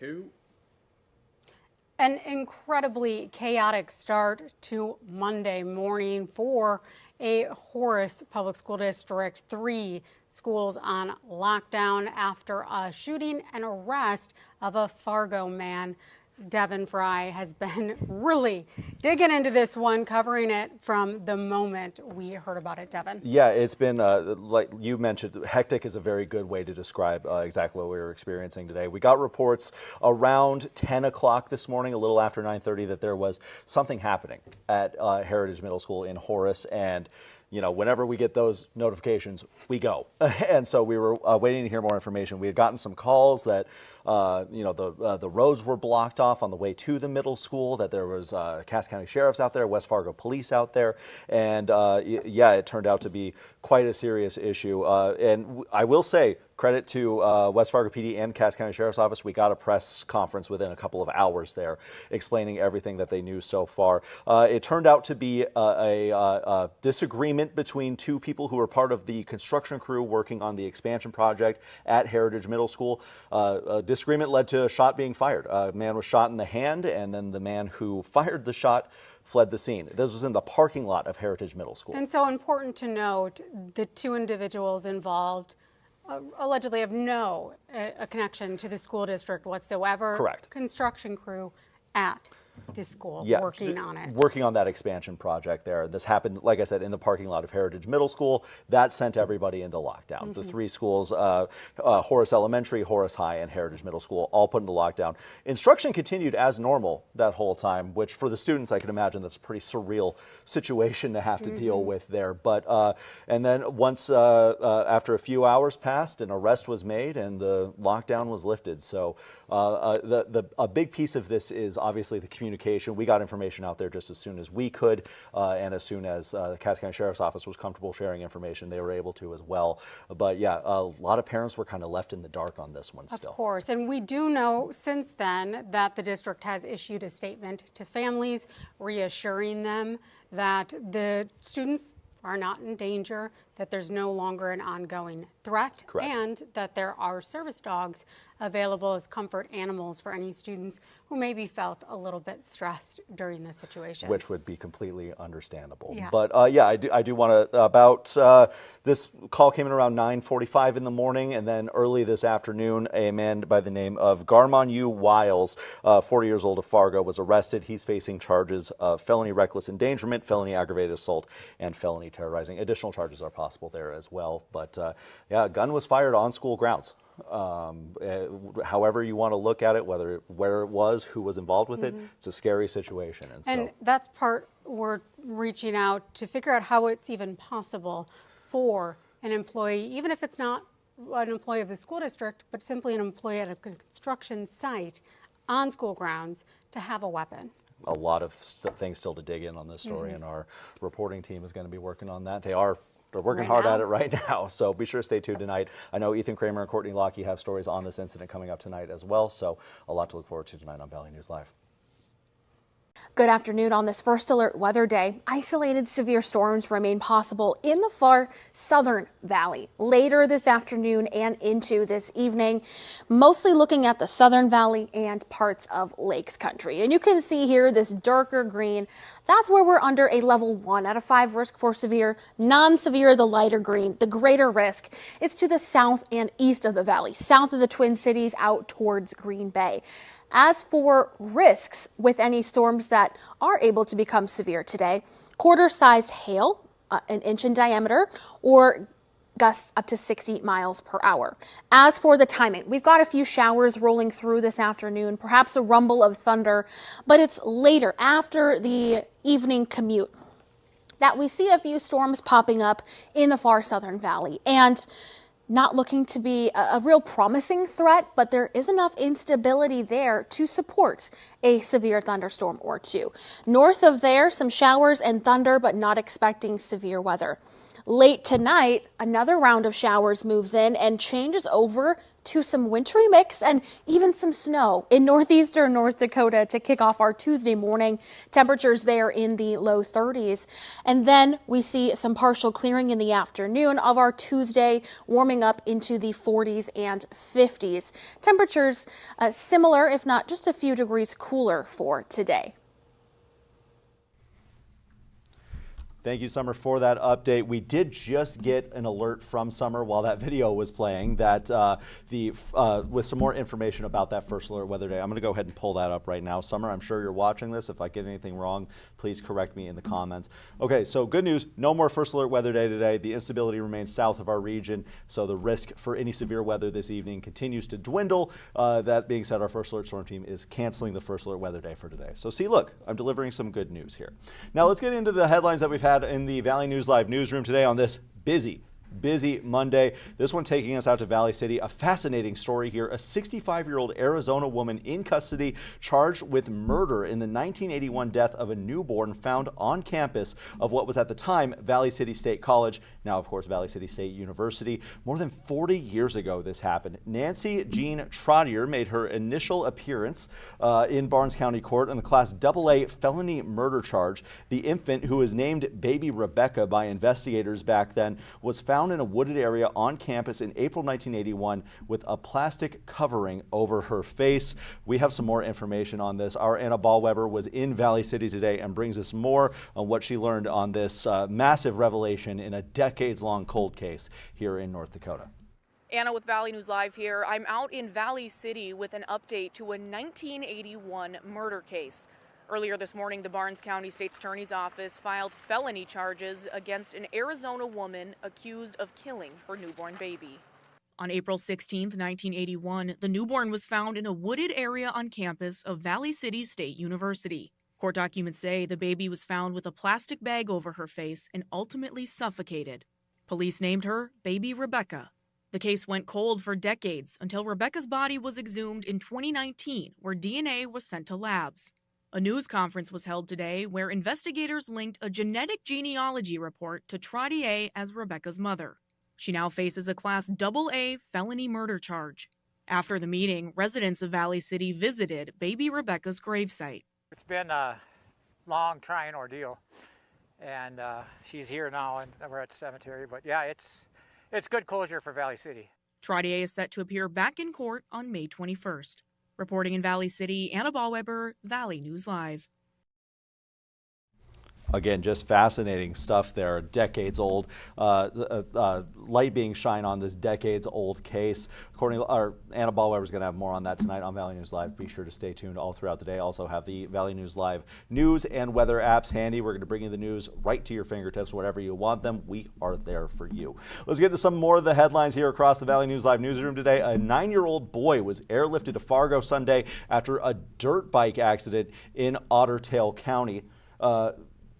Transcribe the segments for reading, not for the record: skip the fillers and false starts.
2. An incredibly chaotic start to Monday morning for a Horace public school district. 3 schools on lockdown after a shooting and arrest of a Fargo man. Devin Fry has been really digging into this one, covering it from the moment we heard about it, Devin. Yeah, it's been, like you mentioned, hectic is a very good way to describe exactly what we were experiencing today. We got reports around 10 o'clock this morning, a little after 9:30, that there was something happening at Heritage Middle School in Horace, and you know, whenever we get those notifications, we go. And so we were waiting to hear more information. We had gotten some calls that, you know, the roads were blocked off on the way to the middle school, that there was Cass County Sheriffs out there, West Fargo Police out there. And yeah, it turned out to be quite a serious issue. And I will say, credit to West Fargo PD and Cass County Sheriff's Office. We got a press conference within a couple of hours there explaining everything that they knew so far. It turned out to be a disagreement between 2 people who were part of the construction crew working on the expansion project at Heritage Middle School. A disagreement led to a shot being fired. A man was shot in the hand, and then the man who fired the shot fled the scene. This was in the parking lot of Heritage Middle School. And so important to note, the 2 individuals involved allegedly have no connection to the school district whatsoever. Correct. Construction crew at the school, yeah, working on it. Working on that expansion project there. This happened, like I said, in the parking lot of Heritage Middle School. That sent everybody into lockdown. The 3 schools, Horace Elementary, Horace High, and Heritage Middle School, all put into lockdown. Instruction continued as normal that whole time, which for the students, I can imagine that's a pretty surreal situation to have to deal with there. But and then once, after a few hours passed, an arrest was made and the lockdown was lifted. So a big piece of this is obviously the communication. We got information out there just as soon as we could, and as soon as the Cass County Sheriff's Office was comfortable sharing information, they were able to as well. But yeah, a lot of parents were kind of left in the dark on this one still. Of course, and we do know since then that the district has issued a statement to families reassuring them that the students are not in danger, that there's no longer an ongoing threat, Correct. And that there are service dogs available as comfort animals for any students who maybe felt a little bit stressed during this situation. Which would be completely understandable. Yeah. But yeah, I do want to, about this call came in around 9:45 in the morning, and then early this afternoon, a man by the name of Garmon Wiles, 40 years old of Fargo, was arrested. He's facing charges of felony reckless endangerment, felony aggravated assault, and felony terrorizing. Additional charges are possible there as well. But yeah, a gun was fired on school grounds. However you want to look at it, whether where it was, who was involved with it, it's a scary situation. And that's part we're reaching out to figure out how it's even possible for an employee, even if it's not an employee of the school district, but simply an employee at a construction site on school grounds, to have a weapon. A lot of things still to dig in on this story, and our reporting team is going to be working on that. They're working hard at it right now, so be sure to stay tuned tonight. I know Ethan Kramer and Courtney Lockie have stories on this incident coming up tonight as well, so a lot to look forward to tonight on Valley News Live. Good afternoon. On this first alert weather day, isolated severe storms remain possible in the far southern valley later this afternoon and into this evening, mostly looking at the southern valley and parts of Lakes Country. And you can see here this darker green. That's where we're under a level 1 out of 5 risk for severe, non-severe, the lighter green. The greater risk is to the south and east of the valley, south of the Twin Cities out towards Green Bay. As for risks with any storms that are able to become severe today, quarter-sized hail, an inch in diameter, or gusts up to 60 miles per hour. As for the timing, we've got a few showers rolling through this afternoon, perhaps a rumble of thunder, but it's later, after the evening commute, that we see a few storms popping up in the far southern valley. And not looking to be a real promising threat, but there is enough instability there to support a severe thunderstorm or two. North of there, some showers and thunder, but not expecting severe weather. Late tonight, another round of showers moves in and changes over to some wintry mix and even some snow in northeastern North Dakota to kick off our Tuesday morning. Temperatures there in the low 30s. And then we see some partial clearing in the afternoon of our Tuesday, warming up into the 40s and 50s. Temperatures similar, if not just a few degrees cooler for today. Thank you, Summer, for that update. We did just get an alert from Summer while that video was playing that with some more information about that first alert weather day. I'm going to go ahead and pull that up right now. Summer, I'm sure you're watching this. If I get anything wrong, please correct me in the comments. Okay, so good news. No more first alert weather day today. The instability remains south of our region, so the risk for any severe weather this evening continues to dwindle. That being said, our first alert storm team is canceling the first alert weather day for today. So see, look, I'm delivering some good news here. Now let's get into the headlines that we've had in the Valley News Live newsroom today on this busy Monday. This one taking us out to Valley City. A fascinating story here. A 65-year-old Arizona woman in custody charged with murder in the 1981 death of a newborn found on campus of what was at the time Valley City State College, now of course Valley City State University. More than 40 years ago this happened. Nancy Jean Trottier made her initial appearance in Barnes County Court on the Class AA felony murder charge. The infant, who was named Baby Rebecca by investigators back then, was found in a wooded area on campus in April 1981 with a plastic covering over her face. We have some more information on this. Our Anna Ballweber was in Valley City today and brings us more on what she learned on this massive revelation in a decades-long cold case here in North Dakota. Anna with Valley News Live here. I'm out in Valley City with an update to a 1981 murder case. Earlier this morning, the Barnes County State's Attorney's Office filed felony charges against an Arizona woman accused of killing her newborn baby. On April 16, 1981, the newborn was found in a wooded area on campus of Valley City State University. Court documents say the baby was found with a plastic bag over her face and ultimately suffocated. Police named her Baby Rebecca. The case went cold for decades until Rebecca's body was exhumed in 2019, where DNA was sent to labs. A news conference was held today where investigators linked a genetic genealogy report to Trottier as Rebecca's mother. She now faces a Class AA felony murder charge. After the meeting, residents of Valley City visited Baby Rebecca's gravesite. It's been a long, trying ordeal, and she's here now, and we're at the cemetery. But yeah, it's good closure for Valley City. Trottier is set to appear back in court on May 21st. Reporting in Valley City, Anna Ballweber, Valley News Live. Again, just fascinating stuff there. Decades old, light being shined on this decades old case. According to Anna Ballweber is going to have more on that tonight on Valley News Live. Be sure to stay tuned all throughout the day. Also have the Valley News Live news and weather apps handy. We're going to bring you the news right to your fingertips, whatever you want them. We are there for you. Let's get to some more of the headlines here across the Valley News Live newsroom today. A 9-year-old boy was airlifted to Fargo Sunday after a dirt bike accident in Otter Tail County.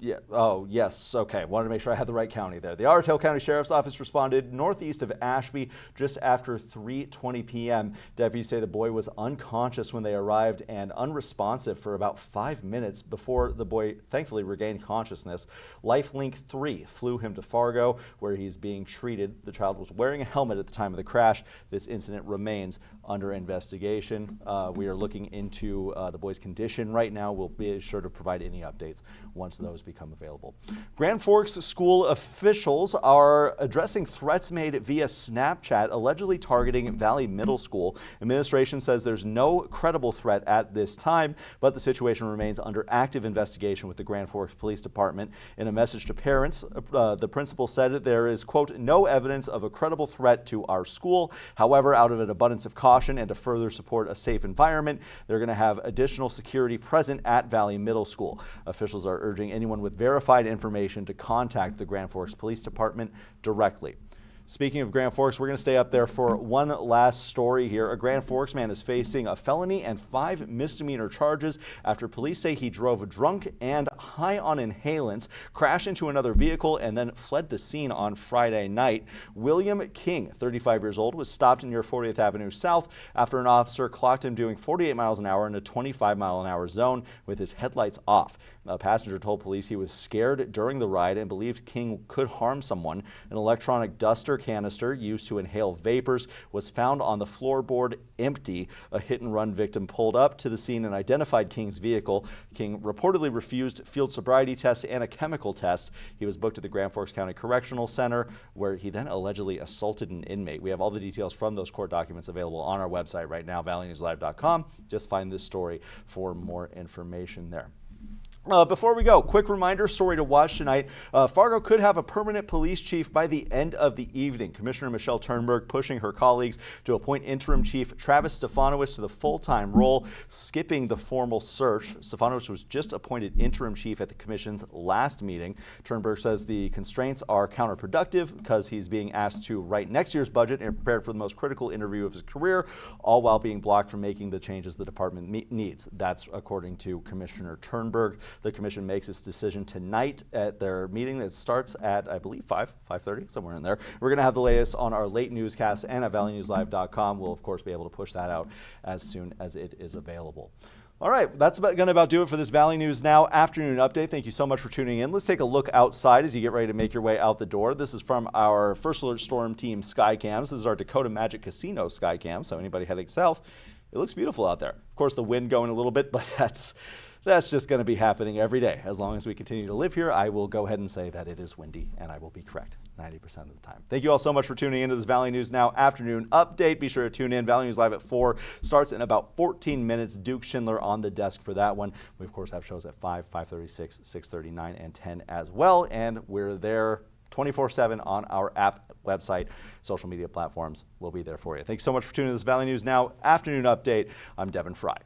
Yeah. Oh, yes. Okay. Wanted to make sure I had the right county there. The Otter Tail County Sheriff's Office responded northeast of Ashby just after 3:20 p.m. Deputies say the boy was unconscious when they arrived and unresponsive for about 5 minutes before the boy thankfully regained consciousness. Lifelink 3 flew him to Fargo, where he's being treated. The child was wearing a helmet at the time of the crash. This incident remains under investigation. We are looking into the boy's condition right now. We'll be sure to provide any updates once those become available. Grand Forks school officials are addressing threats made via Snapchat allegedly targeting Valley Middle School. Administration says there's no credible threat at this time, but the situation remains under active investigation with the Grand Forks Police Department. In a message to parents, the principal said there is, quote, no evidence of a credible threat to our school. However, out of an abundance of caution and to further support a safe environment, they're going to have additional security present at Valley Middle School. Officials are urging anyone with verified information to contact the Grand Forks Police Department directly. Speaking of Grand Forks, we're going to stay up there for one last story here. A Grand Forks man is facing a felony and 5 misdemeanor charges after police say he drove drunk and high on inhalants, crashed into another vehicle, and then fled the scene on Friday night. William King, 35 years old, was stopped near 40th Avenue South after an officer clocked him doing 48 miles an hour in a 25-mile-an-hour zone with his headlights off. A passenger told police he was scared during the ride and believed King could harm someone. An electronic duster canister used to inhale vapors was found on the floorboard empty. A hit-and-run victim pulled up to the scene and identified King's vehicle. King reportedly refused field sobriety tests and a chemical test. He was booked at the Grand Forks County Correctional Center, where he then allegedly assaulted an inmate. We have all the details from those court documents available on our website right now, valleynewslive.com. Just find this story for more information there. Before we go, quick reminder, story to watch tonight. Fargo could have a permanent police chief by the end of the evening. Commissioner Michelle Turnberg pushing her colleagues to appoint interim chief Travis Stefanowicz to the full-time role, skipping the formal search. Stefanowicz was just appointed interim chief at the commission's last meeting. Turnberg says the constraints are counterproductive because he's being asked to write next year's budget and prepared for the most critical interview of his career, all while being blocked from making the changes the department needs. That's according to Commissioner Turnberg. The commission makes its decision tonight at their meeting that starts at, I believe, 5:30, somewhere in there. We're going to have the latest on our late newscast and at valleynewslive.com. We'll, of course, be able to push that out as soon as it is available. All right, that's going to about do it for this Valley News Now afternoon update. Thank you so much for tuning in. Let's take a look outside as you get ready to make your way out the door. This is from our First Alert Storm Team Skycams. This is our Dakota Magic Casino Skycam, so anybody heading south, it looks beautiful out there. Of course, the wind going a little bit, but that's just going to be happening every day. As long as we continue to live here, I will go ahead and say that it is windy, and I will be correct 90% of the time. Thank you all so much for tuning into this Valley News Now afternoon update. Be sure to tune in. Valley News Live at 4 starts in about 14 minutes. Duke Schindler on the desk for that one. We, of course, have shows at 5, 5:36, 6:39, and 10 as well, and we're there 24/7 on our app, website, social media platforms. We'll be there for you. Thanks so much for tuning in to this Valley News Now afternoon update. I'm Devin Fry.